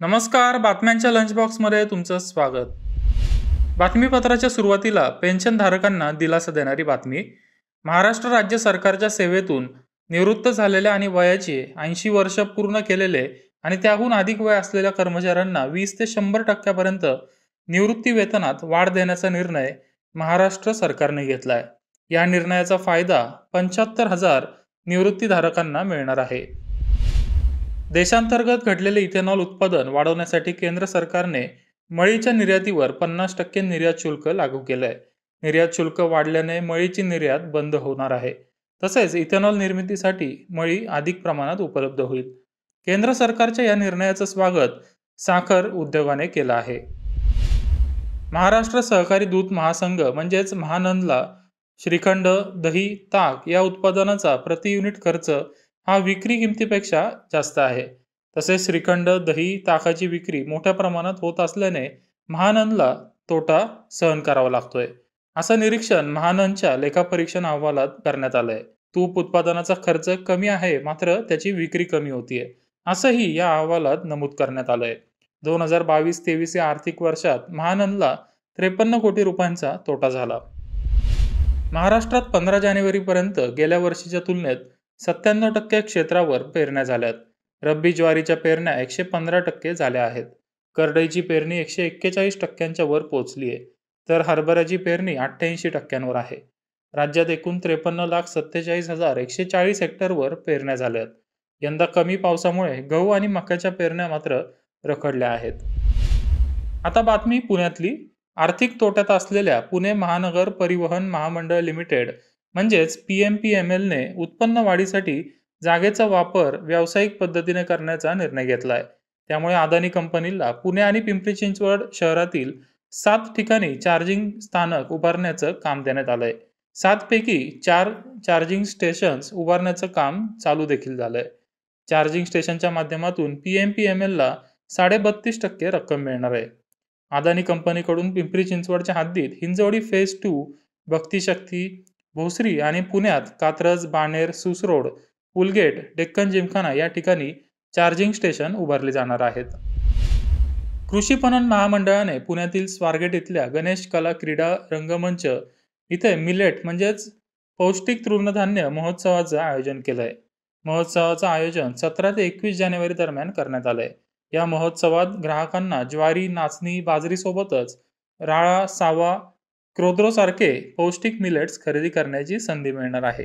नमस्कार. बातम्यांच्या लंच बॉक्समध्ये तुमचं स्वागत. बातमीपत्राच्या सुरुवातीला पेन्शनधारकांना दिलासा देणारी बातमी. महाराष्ट्र राज्य सरकारच्या सेवेतून निवृत्त झालेल्या आणि वयाची 80 वर्ष पूर्ण केलेले आणि त्याहून अधिक वय असलेल्या कर्मचाऱ्यांना 20 ते 100% निवृत्ती वेतनात वाढ देण्याचा निर्णय महाराष्ट्र सरकारने घेतला आहे. या निर्णयाचा फायदा 75,000 निवृत्तीधारकांना मिळणार आहे. देशांतर्गत घडलेले इथेनॉल उत्पादन वाढवण्यासाठी केंद्र सरकारने मळीच्या निर्यातीवर 50% निर्यात शुल्क लागू केलं आहे. निर्यात शुल्क वाढल्याने मळीची निर्यात बंद होणार आहे. तसेच इथेनॉल निर्मितीसाठी मळी अधिक प्रमाणात उपलब्ध होईल. केंद्र सरकारच्या या निर्णयाचं स्वागत साखर उद्योगाने केलं आहे. महाराष्ट्र सहकारी दूध महासंघ म्हणजेच महानंदला श्रीखंड, दही, ताक या उत्पादनाचा प्रति युनिट खर्च हा विक्री किमतीपेक्षा जास्त आहे. तसेच श्रीखंड, दही, ताकाची विक्री मोठ्या प्रमाणात होत असल्याने महानंदला तोटा सहन करावा लागतोय, असं निरीक्षण महानंदच्या लेखापरीक्षण अहवालात करण्यात आलंय. तूप उत्पादनाचा खर्च कमी आहे, मात्र त्याची विक्री कमी होतीये, असंही या अहवालात नमूद करण्यात आलंय. 2022-23 या आर्थिक वर्षात महानंदला 53 कोटी रुपयांचा तोटा झाला. महाराष्ट्रात 15 जानेवारीपर्यंत गेल्या वर्षीच्या तुलनेत 97% क्षेत्रावर पेरण्या झाल्यात. रब्बी ज्वारीच्या पेरण्या 115% झाल्या आहेत. करडईची पेरणी 141% वर पोहोचली आहे, तर हरभऱ्याची पेरणी 88% आहे. राज्यात एकूण 53,47,140 हेक्टरवर पेरण्या झाल्यात. यंदा कमी पावसामुळे गहू आणि मक्याच्या पेरण्या मात्र रखडल्या आहेत. आता बातमी पुण्यातली. आर्थिक तोट्यात असलेल्या पुणे महानगर परिवहन महामंडळ लिमिटेड म्हणजेच PMPML ने उत्पन्न वाढीसाठी जागेचा वापर व्यावसायिक पद्धतीने करण्याचा निर्णय घेतलाय. त्यामुळे अदानी कंपनीला पुणे आणि पिंपरी चिंचवड शहरातील 7 ठिकाणी चार्जिंग स्थानक उभारण्याचं काम देण्यात आलंय. 7 पैकी 4 चार्जिंग स्टेशन्स उभारण्याचं काम चालू देखील झालंय. चार्जिंग स्टेशनच्या माध्यमातून PMPML ला 32.5% रक्कम मिळणार आहे. अदानी कंपनीकडून पिंपरी चिंचवडच्या हद्दीत हिंजवडी फेज 2, भक्तिशक्ती, भोसरी आणि पुण्यात कात्रज, बाणेर, सुसरोड, पुलगेट, डेक्कन जिमखाना या ठिकाणी चार्जिंग स्टेशन उभारले जाणार आहेत. कृषी पणन महामंडळाने पुण्यातील स्वारगेट इथल्या गणेश कला क्रीडा रंगमंच इथे मिलेट म्हणजेच पौष्टिक तृणधान्य महोत्सवाचं आयोजन केलंय. महोत्सवाचं आयोजन 17 ते 21 जानेवारी दरम्यान करण्यात आलंय. या महोत्सवात ग्राहकांना ज्वारी, नाचणी, बाजरीसोबतच राळा, सावा, क्रोद्रो सारखे पौष्टिक मिलेट्स खरेदी करण्याची संधी मिळणार आहे.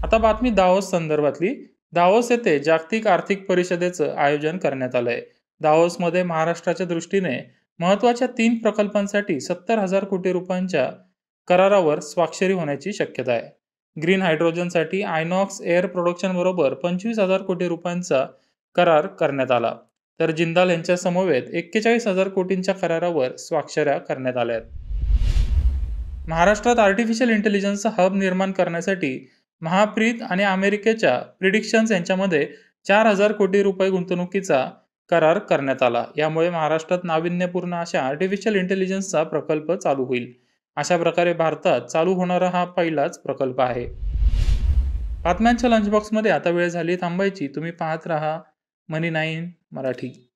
आता बातमी दावोस संदर्भातली. दावोस येथे जागतिक आर्थिक परिषदेचं आयोजन करण्यात आलंय. दावोसमध्ये महाराष्ट्राच्या दृष्टीने महत्त्वाच्या 3 प्रकल्पांसाठी 70,000 कोटी रुपयांच्या करारावर स्वाक्षरी होण्याची शक्यता आहे. ग्रीन हायड्रोजनसाठी आयनॉक्स एअर प्रोडक्शन बरोबर 25,000 कोटी रुपयांचा करार करण्यात आला, तर जिंदाल यांच्या समवेत 41,000 कोटींच्या करारावर स्वाक्षऱ्या करण्यात आल्या. महाराष्ट्रात आर्टिफिशियल इंटेलिजन्सचा हब निर्माण करण्यासाठी महाप्रीत आणि अमेरिकेच्या प्रिडिक्शन्स यांच्यामध्ये 4,000 कोटी रुपये गुंतवणुकीचा करार करण्यात आला. यामुळे महाराष्ट्रात नाविन्यपूर्ण अशा आर्टिफिशियल इंटेलिजन्सचा प्रकल्प चालू होईल. अशा प्रकारे भारतात चालू होणारा हा पहिलाच प्रकल्प आहे. बातम्यांच्या लंचबॉक्समध्ये आता वेळ झाली थांबायची. तुम्ही पाहत राहा मनी 9 मराठी.